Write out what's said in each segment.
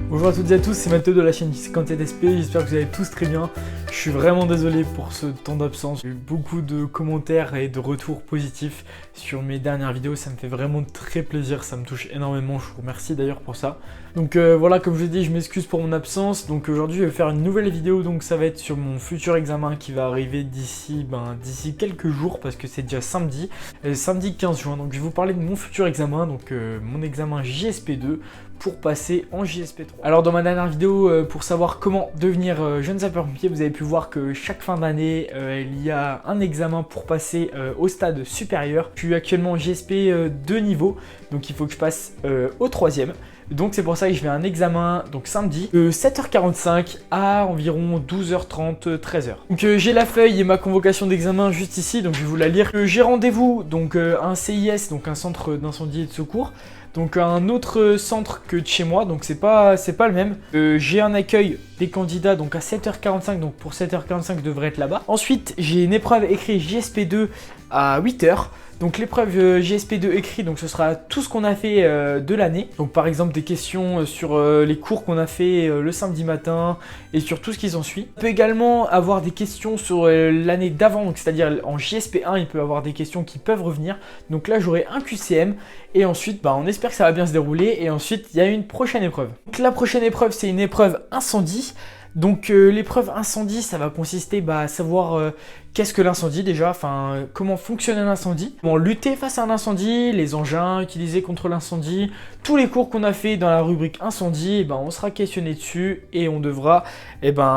Bonjour à toutes et à tous, c'est Mathéo de la chaîne 57SP, j'espère que vous allez tous très bien. Je suis vraiment désolé pour ce temps d'absence. J'ai eu beaucoup de commentaires et de retours positifs sur mes dernières vidéos, ça me fait vraiment très plaisir, ça me touche énormément, je vous remercie d'ailleurs pour ça. Donc voilà, comme je l'ai dit, je m'excuse pour mon absence. Donc aujourd'hui je vais faire une nouvelle vidéo, donc ça va être sur mon futur examen qui va arriver d'ici quelques jours parce que c'est déjà samedi, samedi 15 juin. Donc je vais vous parler de mon futur examen, donc mon examen JSP2 pour passer en JSP3. Alors dans ma dernière vidéo, pour savoir comment devenir jeune sapeur-pompier, vous avez pu voir que chaque fin d'année, il y a un examen pour passer au stade supérieur. Je suis actuellement en JSP 2 niveaux, donc il faut que je passe au 3e. Donc c'est pour ça que je vais à un examen donc samedi de 7h45 à environ 12h30, 13h. Donc j'ai la feuille et ma convocation d'examen juste ici, donc je vais vous la lire. J'ai rendez-vous donc à un CIS, donc un centre d'incendie et de secours. Donc un autre centre que de chez moi, donc c'est pas le même. J'ai un accueil des candidats donc à 7h45, donc pour 7h45 je devrais être là-bas. Ensuite j'ai une épreuve écrite JSP2 à 8h. Donc l'épreuve JSP2 écrit, donc ce sera tout ce qu'on a fait de l'année. Donc par exemple des questions sur les cours qu'on a fait le samedi matin et sur tout ce qui s'ensuit. On peut également avoir des questions sur l'année d'avant, donc c'est-à-dire en JSP1, il peut y avoir des questions qui peuvent revenir. Donc là j'aurai un QCM et ensuite on espère que ça va bien se dérouler. Et ensuite il y a une prochaine épreuve. Donc la prochaine épreuve c'est une épreuve incendie. Donc l'épreuve incendie, ça va consister à savoir qu'est-ce que l'incendie déjà, enfin comment fonctionne un incendie, comment lutter face à un incendie, les engins utilisés contre l'incendie, tous les cours qu'on a fait dans la rubrique incendie, on sera questionné dessus et on devra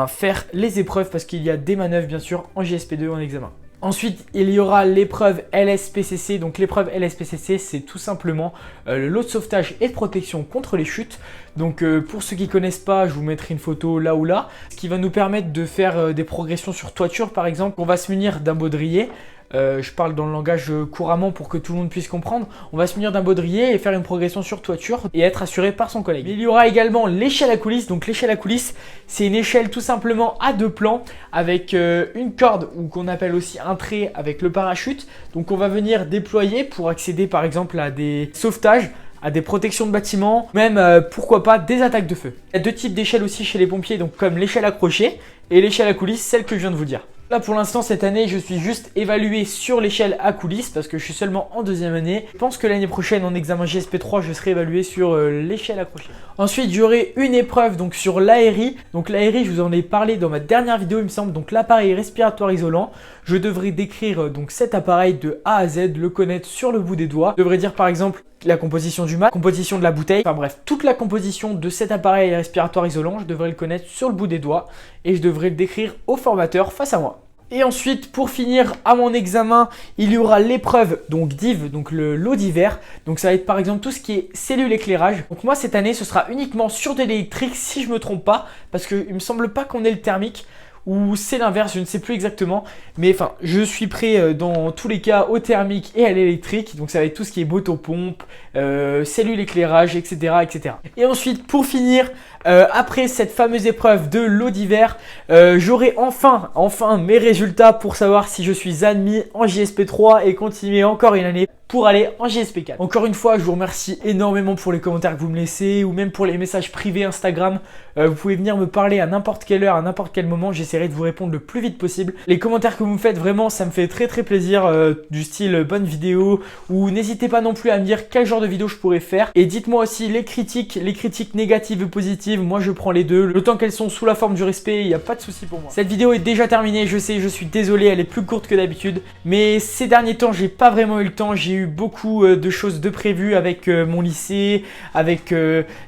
faire les épreuves parce qu'il y a des manœuvres bien sûr en JSP2 en examen. Ensuite, il y aura l'épreuve LSPCC. Donc l'épreuve LSPCC, c'est tout simplement le lot de sauvetage et de protection contre les chutes. Donc pour ceux qui ne connaissent pas, je vous mettrai une photo là ou là. Ce qui va nous permettre de faire des progressions sur toiture par exemple. On va se munir d'un baudrier. Je parle dans le langage couramment pour que tout le monde puisse comprendre. On va se munir d'un baudrier et faire une progression sur toiture et être assuré par son collègue. Il y aura également l'échelle à coulisses. Donc l'échelle à coulisses, c'est une échelle tout simplement à deux plans avec une corde ou qu'on appelle aussi un trait avec le parachute. Donc on va venir déployer pour accéder par exemple à des sauvetages, à des protections de bâtiments, même pourquoi pas des attaques de feu. Il y a deux types d'échelles aussi chez les pompiers, donc comme l'échelle accrochée et l'échelle à coulisses, celle que je viens de vous dire. Là pour l'instant cette année je suis juste évalué sur l'échelle à coulisses parce que je suis seulement en deuxième année. Je pense que l'année prochaine en examen JSP3 je serai évalué sur l'échelle accrochée. Ensuite j'aurai une épreuve donc sur l'ARI. Donc l'ARI je vous en ai parlé dans ma dernière vidéo il me semble. Donc l'appareil respiratoire isolant. Je devrais décrire donc cet appareil de A à Z, le connaître sur le bout des doigts. Je devrais dire par exemple la composition du masque, composition de la bouteille, enfin bref, toute la composition de cet appareil respiratoire isolant, je devrais le connaître sur le bout des doigts et je devrais le décrire au formateur face à moi. Et ensuite, pour finir à mon examen, il y aura l'épreuve donc d'IV, donc le lot d'hiver. Donc ça va être par exemple tout ce qui est cellule éclairage. Donc moi cette année, ce sera uniquement sur de l'électrique si je me trompe pas, parce qu'il me semble pas qu'on ait le thermique. Ou c'est l'inverse, je ne sais plus exactement. Mais enfin, je suis prêt dans tous les cas au thermique et à l'électrique. Donc ça va être tout ce qui est motopompe, cellule éclairage, etc., etc. Et ensuite, pour finir, après cette fameuse épreuve de l'eau d'hiver, j'aurai enfin mes résultats pour savoir si je suis admis en JSP3 et continuer encore une année pour aller en JSP4. Encore une fois, je vous remercie énormément pour les commentaires que vous me laissez ou même pour les messages privés Instagram. Vous pouvez venir me parler à n'importe quelle heure, à n'importe quel moment. J'essaierai de vous répondre le plus vite possible. Les commentaires que vous me faites, vraiment, ça me fait très plaisir du style bonne vidéo ou n'hésitez pas non plus à me dire quel genre de vidéo je pourrais faire. Et dites-moi aussi les critiques négatives ou positives. Moi, je prends les deux. Le temps qu'elles sont sous la forme du respect, il n'y a pas de souci pour moi. Cette vidéo est déjà terminée, je sais, je suis désolé, elle est plus courte que d'habitude. Mais ces derniers temps, j'ai pas vraiment eu le temps. J'ai eu beaucoup de choses de prévues avec mon lycée, avec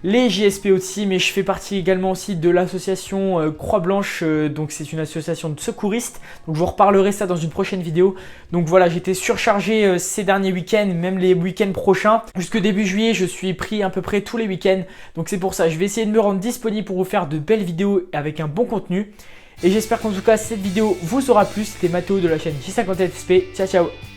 les JSP aussi, mais je fais partie également aussi de l'association Croix-Blanche, donc c'est une association de secouristes, donc je vous reparlerai ça dans une prochaine vidéo. Donc voilà, j'étais surchargé ces derniers week-ends, même les week-ends prochains. Jusque début juillet, je suis pris à peu près tous les week-ends, donc c'est pour ça, je vais essayer de me rendre disponible pour vous faire de belles vidéos avec un bon contenu. Et j'espère qu'en tout cas cette vidéo vous aura plu. C'était Mathéo de la chaîne J57SP. Ciao ciao.